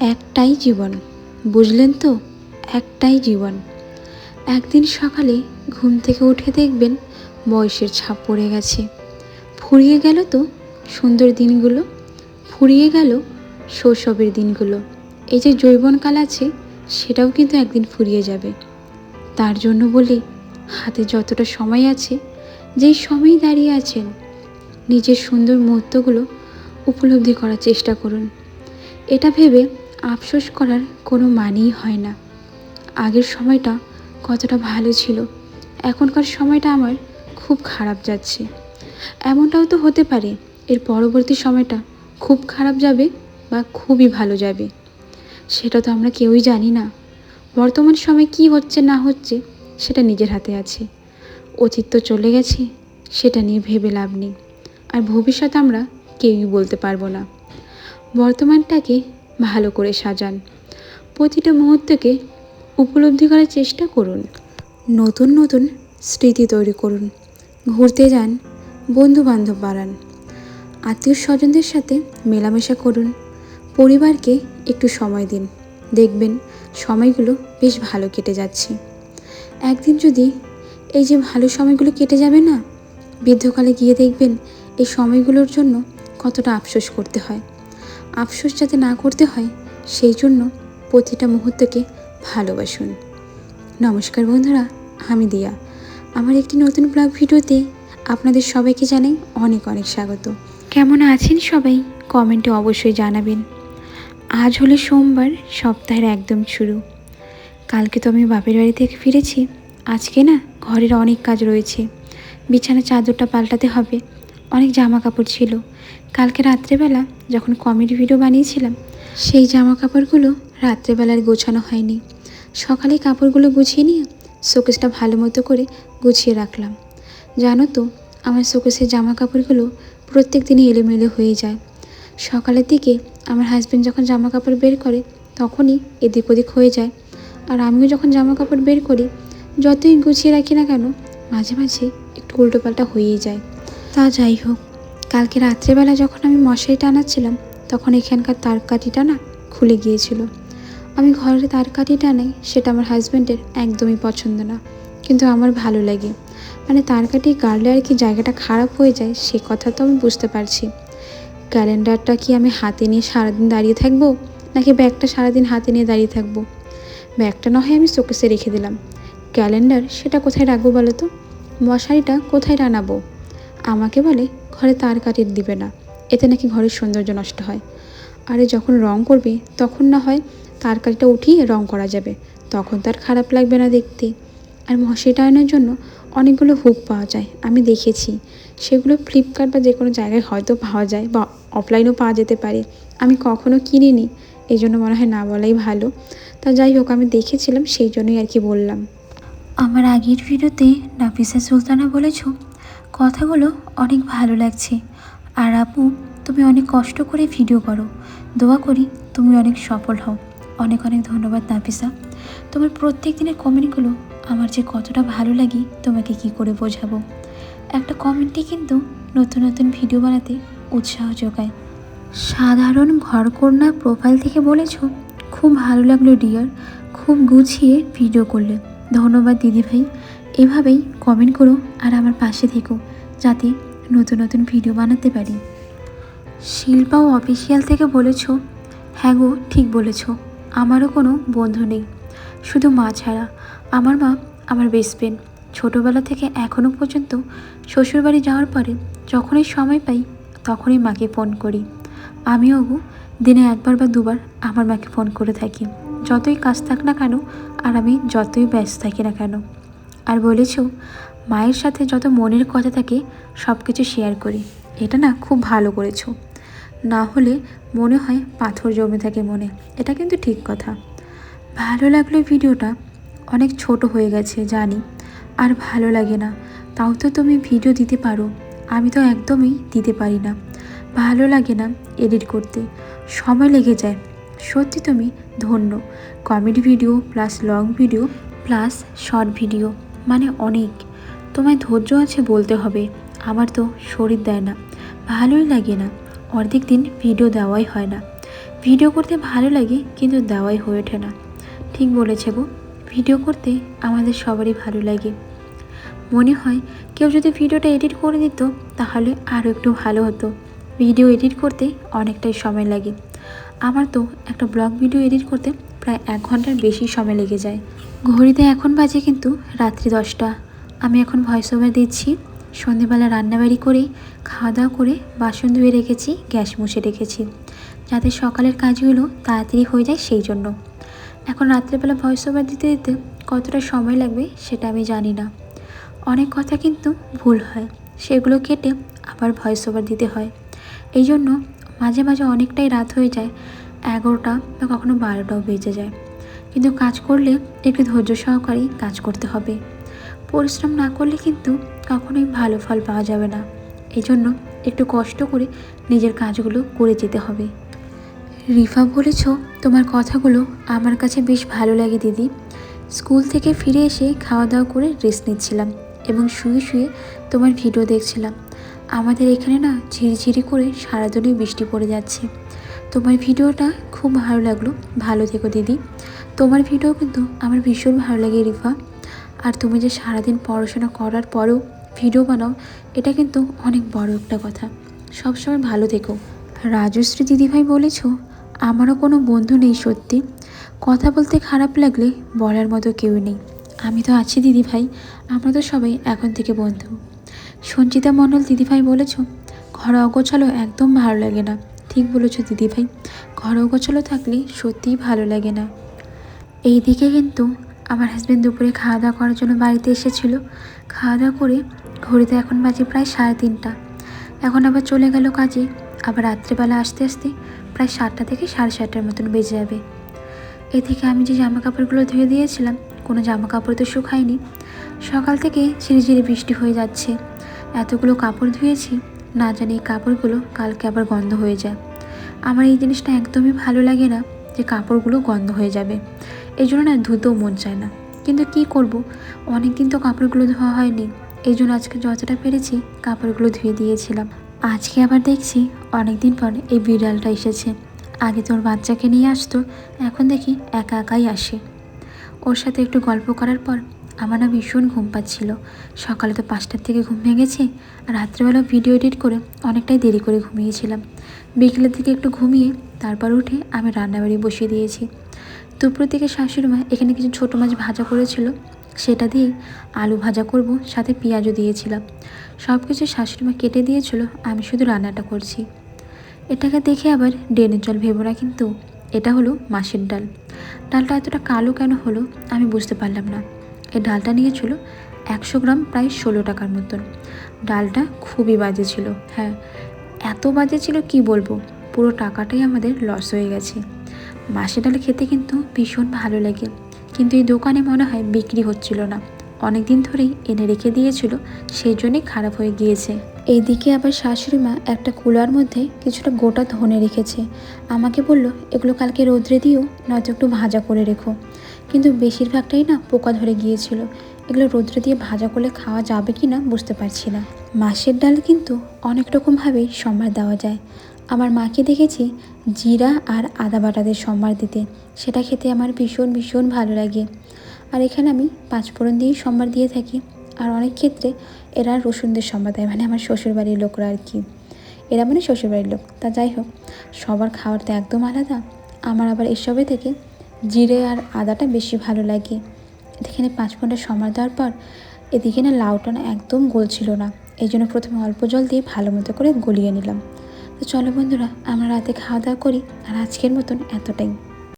একটাই জীবন, বুঝলেন তো? একটাই জীবন। একদিন সকালে ঘুম থেকে উঠে দেখবেন বয়সের ছাপ পড়ে গেছে। ফুরিয়ে গেল তো সুন্দর দিনগুলো, ফুরিয়ে গেল শৈশবের দিনগুলো। এই যে যৌবনকাল আছে সেটাও কিন্তু একদিন ফুরিয়ে যাবে। তার জন্য বলি, হাতে যতটা সময় আছে, যেই সময়ই দাঁড়িয়ে আছেন, নিজের সুন্দর মুহূর্তগুলো উপলব্ধি করার চেষ্টা করুন। এটা ভেবে আফসোস করার কোনো মানেই হয় না। আগের সময়টা কতটা ভালো ছিল, এখনকার সময়টা আমার খুব খারাপ যাচ্ছে। এমনটাও তো হতে পারে এর পরবর্তী সময়টা খুব খারাপ যাবে বা খুবই ভালো যাবে, সেটা তো আমরা কেউই জানি না। বর্তমান সময় কি হচ্ছে না হচ্ছে সেটা নিজের হাতে আছে। অতীত তো চলে গেছে, সেটা নিয়ে ভেবে লাভ নেই। আর ভবিষ্যৎ আমরা কেউই বলতে পারবো না। বর্তমানটাকে ভালো করে সাজান, প্রতিটা মুহূর্তকে উপলব্ধি করার চেষ্টা করুন। নতুন নতুন স্মৃতি তৈরি করুন, ঘুরতে যান, বন্ধু বান্ধব বাড়ান, আত্মীয় স্বজনদের সাথে মেলামেশা করুন, পরিবারকে একটু সময় দিন। দেখবেন সময়গুলো বেশ ভালো কেটে যাচ্ছে। একদিন যদি এই যে ভালো সময়গুলো কেটে যাবে না, বৃদ্ধকালে গিয়ে দেখবেন এই সময়গুলোর জন্য কতটা আফসোস করতে হয়। আফসোস যাতে না করতে হয় সেই জন্য প্রতিটা মুহূর্তকে ভালোবাসুন। নমস্কার বন্ধুরা, আমি দিয়া। আমার একটি নতুন ব্লগ ভিডিওতে আপনাদের সবাইকে জানাই অনেক অনেক স্বাগত। কেমন আছেন সবাই কমেন্টে অবশ্যই জানাবেন। আজ হলো সোমবার, সপ্তাহের একদম শুরু। কালকে তো আমি বাপের বাড়ি থেকে ফিরেছি। আজকে না ঘরের অনেক কাজ রয়েছে, বিছানা চাদরটা পাল্টাতে হবে, অনেক জামা কাপড় ছিল। কালকে রাত্রেবেলা যখন কমেডি ভিডিও বানিয়েছিলাম, সেই জামা কাপড়গুলো রাত্রেবেলার গোছানো হয়নি। সকালে কাপড়গুলো গুছিয়ে নিয়ে শোকেসটা ভালো মতো করে গুছিয়ে রাখলাম। জানো তো, আমার শোকেসের জামা কাপড়গুলো প্রত্যেক দিনই এলোমেলো হয়ে যায়। সকালের দিকে আমার হাজব্যান্ড যখন জামা কাপড় বের করে তখনই এদিক ওদিক হয়ে যায়, আর আমিও যখন জামা কাপড় বের করি যতই গুছিয়ে রাখি না কেন মাঝে মাঝে একটু উল্টোপাল্টা হয়েই যায়। তা যাই হোক, কালকে রাত্রেবেলা যখন আমি মশারি টানাচ্ছিলাম তখন এখানকার তারকাঠিটা না খুলে গিয়েছিল। আমি ঘরে তারকাঠি টানাই, সেটা আমার হাজব্যান্ডের একদমই পছন্দ না, কিন্তু আমার ভালো লাগে। মানে তারকাঠি গাড়লে আর কি জায়গাটা খারাপ হয়ে যায় সে কথা তো আমি বুঝতে পারছি। ক্যালেন্ডারটা কি আমি হাতে নিয়ে সারাদিন দাঁড়িয়ে থাকবো, নাকি ব্যাগটা সারাদিন হাতে নিয়ে দাঁড়িয়ে থাকবো? ব্যাগটা না হয় আমি শোকেসে রেখে দিলাম, ক্যালেন্ডার সেটা কোথায় রাখবো বলো তো? মশারিটা কোথায় টানাবো? আমাকে বলে ঘরে তারকাঠি দিবে না, এতে নাকি ঘরের সৌন্দর্য নষ্ট হয়। আরে যখন রং করবে তখন না হয় তারকাঠিটা উঠিয়ে রং করা যাবে, তখন তার খারাপ লাগবে না দেখতে। আর মশারি টানানোর জন্য অনেকগুলো হুক পাওয়া যায়, আমি দেখেছি। সেগুলো ফ্লিপকার্ট বা যে কোনো জায়গায় হয়তো পাওয়া যায়, বা অফলাইনেও পাওয়া যেতে পারে। আমি কখনো কিনিনি, এই জন্য মনে হয় না বলাই ভালো। তা যাই হোক, আমি দেখেছিলাম সেই জন্যই আর কি বললাম। আমার আগের ভিডিওতে নাফিসা সুলতানা বলেছ কথাগুলো অনেক ভালো লাগছে। আর আপু, তুমি অনেক কষ্ট করে ভিডিও করো, দোয়া করি তুমি অনেক সফল হও। অনেক অনেক ধন্যবাদ নাফিসা। তোমার প্রত্যেক দিনের কমেন্টগুলো আমার যে কতটা ভালো লাগে তোমাকে কি করে বোঝাবো। একটা কমেন্টই কিন্তু নতুন নতুন ভিডিও বানাতে উৎসাহ যোগায়। সাধারণ ঘরকন্যা প্রোফাইল থেকে বলেছ খুব ভালো লাগলো ডিয়ার, খুব গুছিয়ে ভিডিও করলে। ধন্যবাদ দিদিভাই, এভাবেই কমেন্ট করো আর আমার পাশে থেকো যাতে নতুন নতুন ভিডিও বানাতে পারি। শিল্পাও অফিসিয়াল থেকে বলেছ হ্যাঁ গো, ঠিক বলেছ, আমারও কোনো বন্ধু নেই, শুধু মা ছাড়া। আমার মা আমার বেস্ট ফ্রেন্ড। ছোটোবেলা থেকে এখনও পর্যন্ত শ্বশুরবাড়ি যাওয়ার পরে যখনই সময় পাই তখনই মাকে ফোন করি। আমিও গো দিনে একবার বা দুবার আমার মাকে ফোন করে থাকি, যতই কাজ থাক না কেন আর আমি যতই ব্যস্ত থাকি না কেন। আর বলেছ মায়ের সাথে যত মনের কথা থাকে সব কিছু শেয়ার করি। এটা না খুব ভালো করেছো, না হলে মনে হয় পাথর জমে থাকে মনে। এটা কিন্তু ঠিক কথা। ভালো লাগলো ভিডিওটা, অনেক ছোট হয়ে গেছে জানি, আর ভালো লাগে না, তাও তো তুমি ভিডিও দিতে পারো। আমি তো একদমই দিতে পারি না, ভালো লাগে না এডিট করতে, সময় লেগে যায়। সত্যি তুমি ধন্য। Comedy video plus long video plus short video, মানে অনেক। তোমায় ধৈর্য আছে বলতে হবে, আমার তো শরীর দেয় না, ভালোই লাগে না, অর্ধেক দিন ভিডিও দেওয়াই হয় না। ভিডিও করতে ভালো লাগে কিন্তু দেওয়াই হয়ে ওঠে না। ঠিক বলেছে গো, ভিডিও করতে আমাদের সবারই ভালো লাগে। মনে হয় কেউ যদি ভিডিওটা এডিট করে দিত তাহলে আরও একটু ভালো হতো। ভিডিও এডিট করতে অনেকটাই সময় লাগে। আমার তো একটা ব্লগ ভিডিও এডিট করতে প্রায় 1 ঘন্টার বেশি সময় লেগে যায়। ঘড়িতে এখন বাজে কিন্তু রাত্রি 10টা। আমি এখন ভয়েস ওভার দিচ্ছি। সন্ধেবেলা রান্নাবাড়ি করে খাওয়া দাওয়া করে বাসন ধুয়ে রেখেছি, গ্যাস মুছে রেখেছি, যাতে সকালের কাজগুলো তাড়াতাড়ি হয়ে যায় সেই জন্য। এখন রাত্রেবেলা ভয়েস ওভার দিতে দিতে কতটা সময় লাগবে সেটা আমি জানি না। অনেক কথা কিন্তু ভুল হয়, সেগুলো কেটে আবার ভয়েস ওভার দিতে হয়। এই জন্য মাঝে মাঝে অনেকটাই রাত হয়ে যায়, 11টা বা কখনো 12টাও বেজে যায়। কিন্তু কাজ করলে একটু ধৈর্য সহকারেই কাজ করতে হবে। পরিশ্রম না করলে কিন্তু কখনোই ভালো ফল পাওয়া যাবে না। এই জন্য একটু কষ্ট করে নিজের কাজগুলো করে যেতে হবে। রিফা বলেছ, তোমার কথাগুলো আমার কাছে বেশ ভালো লাগে দিদি। স্কুল থেকে ফিরে এসে খাওয়া দাওয়া করে রেস্ট নিচ্ছিলাম এবং শুয়ে শুয়ে তোমার ভিডিও দেখছিলাম। আমাদের এখানে না ঝিরিঝিরি করে সারাদিনই বৃষ্টি পড়ে যাচ্ছে। তোমার ভিডিওটা খুব ভালো লাগলো। ভালো থেকো দিদি। তোমার ভিডিও কিন্তু আমার ভীষণ ভালো লাগে রিফা। আর তুমি যে সারাদিন পড়াশোনা করার পরেও ভিডিও বানাও, এটা কিন্তু অনেক বড় একটা কথা। সবসময় ভালো থেকো। রাজশ্রী দিদিভাই বলেছ, আমারও কোনো বন্ধু নেই সত্যি। কথা বলতে খারাপ লাগলে বলার মতো কেউ নেই। আমি তো আছি দিদিভাই, আমরা তো সবাই এখন থেকে বন্ধু। সঞ্চিতা মণ্ডল দিদিভাই বলেছ, ঘর অগোছালো একদম ভালো লাগে না। ঠিক বলেছ দিদিভাই, ঘর অগোছালো থাকলে সত্যিই ভালো লাগে না। এইদিকে কিন্তু আমার হাজব্যান্ড দুপুরে খাওয়া দাওয়া করার জন্য বাড়িতে এসেছিল। খাওয়া দাওয়া করে ঘড়িতে এখন বাজে প্রায় 3:30। এখন আবার চলে গেল কাজে। আবার রাত্রেবেলা আসতে আসতে প্রায় 7টা থেকে 7:30টার মতন বেজে যাবে। এদিকে আমি যে জামা কাপড়গুলো ধুয়ে দিয়েছিলাম, কোনো জামা কাপড় তো শুকায়নি। সকাল থেকে ঝিরিঝিরি বৃষ্টি হয়ে যাচ্ছে। এতগুলো কাপড় ধুয়েছি, না জানি এই কাপড়গুলো কালকে আবার গন্ধ হয়ে যায়। আমার এই জিনিসটা একদমই ভালো লাগে না যে কাপড়গুলো গন্ধ হয়ে যাবে। এই জন্য না ধুতেও মন চায় না। কিন্তু কি করব, অনেক দিন তো কাপড়গুলো ধোয়া হয়নি। এই জন্য আজকে যতটা পেরেছি কাপড়গুলো ধুয়ে দিয়েছিলাম। আজকে আবার দেখছি অনেক দিন পর এই বিড়ালটা এসেছে। আগে তোর বাচ্চাকে নিয়ে আসতো, এখন দেখি একা একাই আসে। ওর সাথে একটু গল্প করার পর আমার না ভীষণ ঘুম পাচ্ছিল। সকালে তো 5টার থেকে ঘুম ভেঙেছে, আর রাত্রেবেলা ভিডিও এডিট করে অনেকটাই দেরি করে ঘুমিয়েছিলাম। বিকেলের দিকে একটু ঘুমিয়ে তারপর উঠে আমি রান্নাবাড়ি বসিয়ে দিয়েছি। দুপুর থেকে শাশুড়ি মা এখানে কিছু ছোটো মাছ ভাজা করেছিল, সেটা দিয়েই আলু ভাজা করব, সাথে পেঁয়াজও দিয়েছিলাম। সব কিছু শাশুড়ি মা কেটে দিয়েছিল, আমি শুধু রান্নাটা করছি। এটাকে দেখে আবার ড্রেনের জল ভেবো না কিন্তু, এটা হলো মাছের ডাল। ডালটা এতটা কালো কেন হলো আমি বুঝতে পারলাম না। এই ডালটা নিয়েছিল 100 গ্রাম, প্রায় 16 টাকার মতন। ডালটা খুবই বাজে ছিল। হ্যাঁ, এত বাজে ছিল কি বলবো, পুরো টাকাটাই আমাদের লস হয়ে গেছে। মাছের ডাল খেতে কিন্তু ভীষণ ভালো লাগে, কিন্তু এই দোকানে মনে হয় বিক্রি হচ্ছিল না। অনেক দিন ধরেই এনে রেখে দিয়েছিল, সেই জন্যই খারাপ হয়ে গিয়েছে। এইদিকে আবার শাশুড়ি মা একটা কুলার মধ্যে কিছুটা গোটা ধনে রেখেছে। আমাকে বলল, এগুলো কালকে রোদ্রে দিও, নয়তো একটু ভাজা করে রেখো। কিন্তু বেশিরভাগটাই না পোকা ধরে গিয়েছিল। এগুলো রোদ্রে দিয়ে ভাজা করলে খাওয়া যাবে কি না বুঝতে পারছি না। মাছের ডাল কিন্তু অনেক রকমভাবেই সম্বার দেওয়া যায়। আমার মাকে দেখেছি জিরা আর আদা বাটাদের সম্বার দিতে, সেটা খেতে আমার ভীষণ ভীষণ ভালো লাগে। আর এখানে আমি 5 ফোড়ন দিয়েই সম্বার দিয়ে থাকি। আর অনেক ক্ষেত্রে এরা রসুনদের সম্বার দেয়, মানে আমার শ্বশুরবাড়ির লোকরা আর কি। এরা মানে শ্বশুরবাড়ির লোক। তা যাই হোক, সবার খাওয়ার তো একদম আলাদা। আমার আবার এসবে থেকে জিরে আর আদাটা বেশি ভালো লাগে। এখানে 5 ফোড়নের সম্বার দেওয়ার পর এদিকে না লাউটা না একদম গলছিল না, এই জন্য প্রথমে অল্প জল দিয়ে ভালো মতো করে গলিয়ে নিলাম। তো চলো বন্ধুরা, আমরা রাতে খাওয়া দাওয়া করি। আর আজকের মতন এতটাই।